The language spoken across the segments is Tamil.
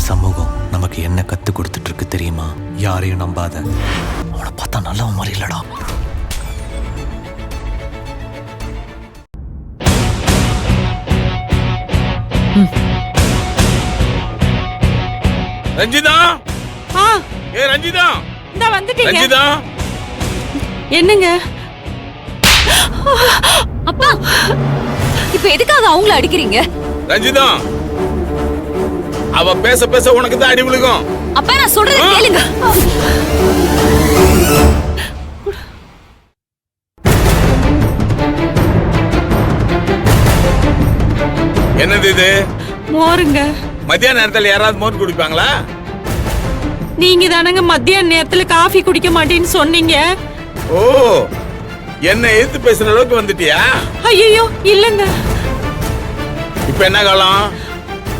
சமூகம் நமக்கு என்ன கத்து கொடுத்துட்டு இருக்கு தெரியுமா? யாரையும் நம்பாத. அவனை பார்த்தா நல்லவன் மாதிரி இல்லடா. ரஞ்சிதா, ரஞ்சிதா, இந்த வந்துட்டீங்க. ரஞ்சிதா, என்னங்க? அப்பா, இப்ப எதுக்காக அவங்கள அடிக்கிறீங்க? ரஞ்சிதா, அவ பேச பேச உனக்கு தான் அடி விழுகும். அப்பா, நான் சொல்றத கேளுங்க. என்னது இது? மோருங்க. மத்தியான நேரத்துல யாராவது மோர் குடிப்பாங்களா? நீங்க தானங்க மத்தியான நேரத்துல காஃபி குடிக்க மாட்டேன்னு சொன்னீங்க. ஓ, என்ன எதிர்த்து பேசுற அளவுக்கு வந்துட்டியா? ஐயோ இல்லங்க. இப்ப என்ன காலம்?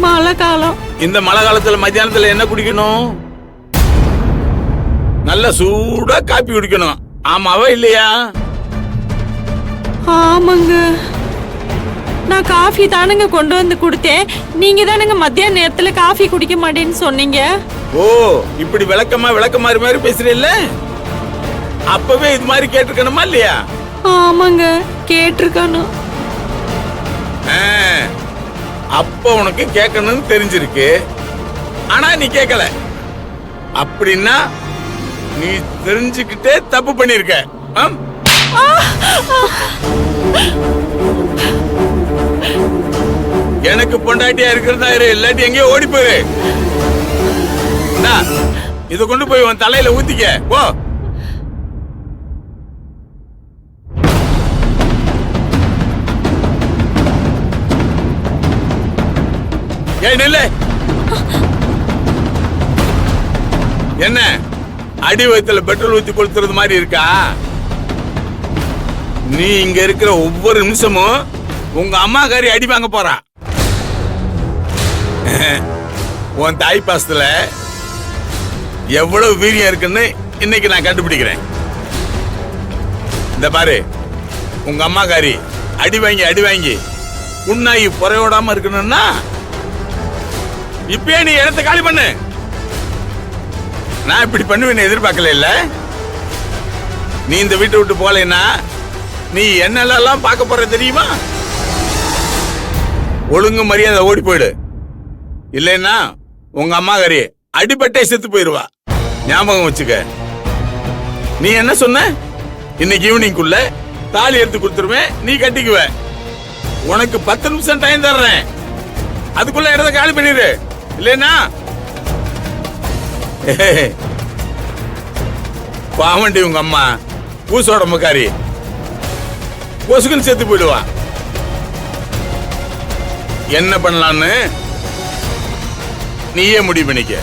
மழை காலம். இந்த மழை காலத்துல மத்தியானத்துல என்ன குடிக்கணும்? நல்ல சூடா காப்பி குடிக்கணும். ஆமாவா இல்லையா? ஆமாங்க. நான் காஃபி தானுங்க கொண்டு வந்து கொடுத்தேன். நீங்க தானுங்க மத்தியான நேரத்துல காஃபி குடிக்க மாட்டேன்னு சொன்னீங்க. ஓ, இப்படி விளக்கமாறு மாதிரி பேசுறீல்ல? அப்பவே இது மாதிரி கேட்டிருக்கணுமா இல்லையா? ஆமாங்க, கேட்டிருக்கணும். அப்ப உனக்கு கேட்கணும்னு தெரிஞ்சிருக்கு, ஆனா நீ கேட்கல. அப்படின்னா நீ தெரிஞ்சுக்கிட்டே தப்பு பண்ணிருக்க. எனக்கு பொண்டாட்டியா இருக்கிறதா இரு, இல்லாட்டி எங்கேயோ ஓடி போயிரு. இத கொண்டு போய் உன் தலையில ஊத்திக்க போ. என்ன அடி வயித்துல பெட்ரோல் ஊத்தி கொளுத்துறது மாதிரி இருக்கா? நீ இங்க இருக்கிற ஒவ்வொரு நிமிஷமும் உங்க அம்மாக்காரி அடி வாங்க போறா. உன் தாய் பாசத்துல எவ்வளவு வீரியம் இருக்குன்னு இன்னைக்கு நான் கண்டுபிடிக்கிறேன். இந்த பாரு, உங்க அம்மாக்காரி அடி வாங்கி உன்னாயி புறையோடாம இருக்கணும்னா இப்பயே நீ இடத்தை காலி பண்ணு. நான் இப்படி பண்ணுவேன்னு எதிர்பார்க்கல இல்ல. நீ இந்த வீட்டை விட்டு போலேன்னா நீ என்னெல்லாம் பார்க்க போற தெரியுமா? ஒழுங்கு மரியாதை ஓடி போயிடு, இல்லைன்னா உங்க அம்மாக்காரி அடிபட்டே செத்து போயிருவா. ஞாபகம் வச்சுக்க. நீ என்ன சொன்ன? இன்னைக்கு ஈவினிங்குள்ள தாலி எடுத்து கொடுத்துருவேன், நீ கட்டிக்குவ. உனக்கு 10 நிமிஷம் டைம் தர்றேன், அதுக்குள்ள இடத்த காலி பண்ணிடு, இல்லைன்னா பாவண்டி உங்க அம்மா பூசோட முக்காரி பொசுக்குன்னு செத்து போயிடுவா. என்ன பண்ணலான்னு நீயே முடிவு பண்ணிக்க.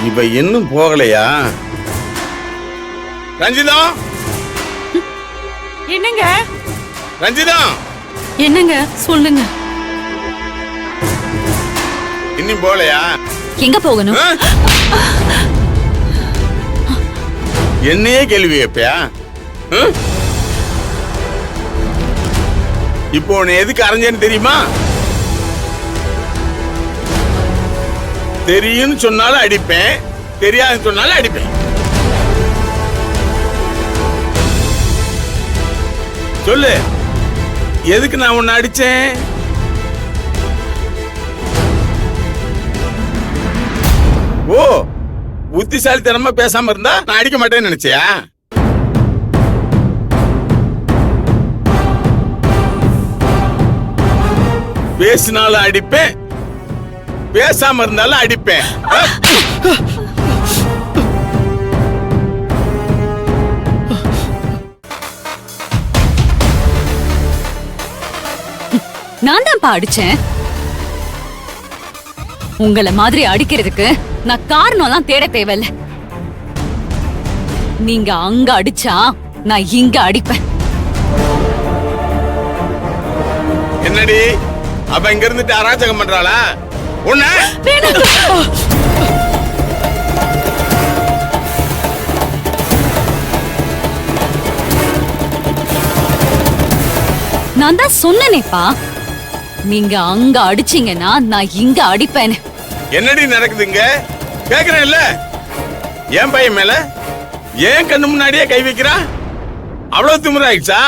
இவ இன்னும் போகலையா? ரஞ்சிதா, என்னங்க? ரஞ்சிதா, என்னங்க சொல்லுங்க. இன்னும் போகலையா? எங்க போகணும்? என்னையே கேள்வி கேப்பியா? இப்போ உன்னை எதுக்கு அரைஞ்சேன்னு தெரியுமா? தெரியும்னு சொன்னாலும் அடிப்பேன், தெரியாதுன்னு சொன்னாலும் அடிப்பேன். சொல்லு, எதுக்கு நான் உன்னை அடிச்சேன்? ஓ, புத்திசாலித்தனமா பேசாம இருந்தா நான் அடிக்க மாட்டேன்னு நினைச்சியா? பேசினாலும் அடிப்பேன், பேசாம இருந்தாலும் அடிப்பேன். நான் தான்ப்பா அடிச்சேன். உங்கள மாதிரி அடிக்கிறதுக்கு நான் காரணம்லாம் தேட தேவையில்ல. நீங்க அங்க அடிச்சா நான் இங்க அடிப்பேன். என்னடி அவ இங்க இருந்துட்டு அராஜகம் பண்றாளா? உன்ன நான் தான் சொன்னேனேப்பா, நீங்க அங்க அடிச்சீங்கன்னா நான் இங்க அடிப்பேன். என்னடி நடக்குதுங்க? கேக்குறேன் இல்ல, என் பையன் மேல ஏன் கண்ணு முன்னாடியே கை வைக்கிறா? அவ்வளவு திமிராயிடுச்சா?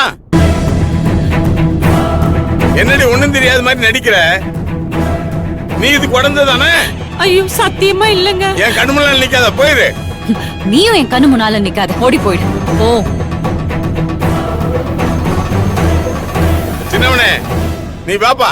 என்னடி ஒண்ணும் தெரியாத மாதிரி நடிக்கிற? நீ இது குழந்தைதானே? ஐயோ சத்தியமா இல்லங்க. என் கண்ணு முன்னால நிக்காத, போயிரு. நீயும் என் கண்ணு முன்னால நிக்காத, ஓடி போயிடு. ஓ சின்னவனே, நீ பாப்பா.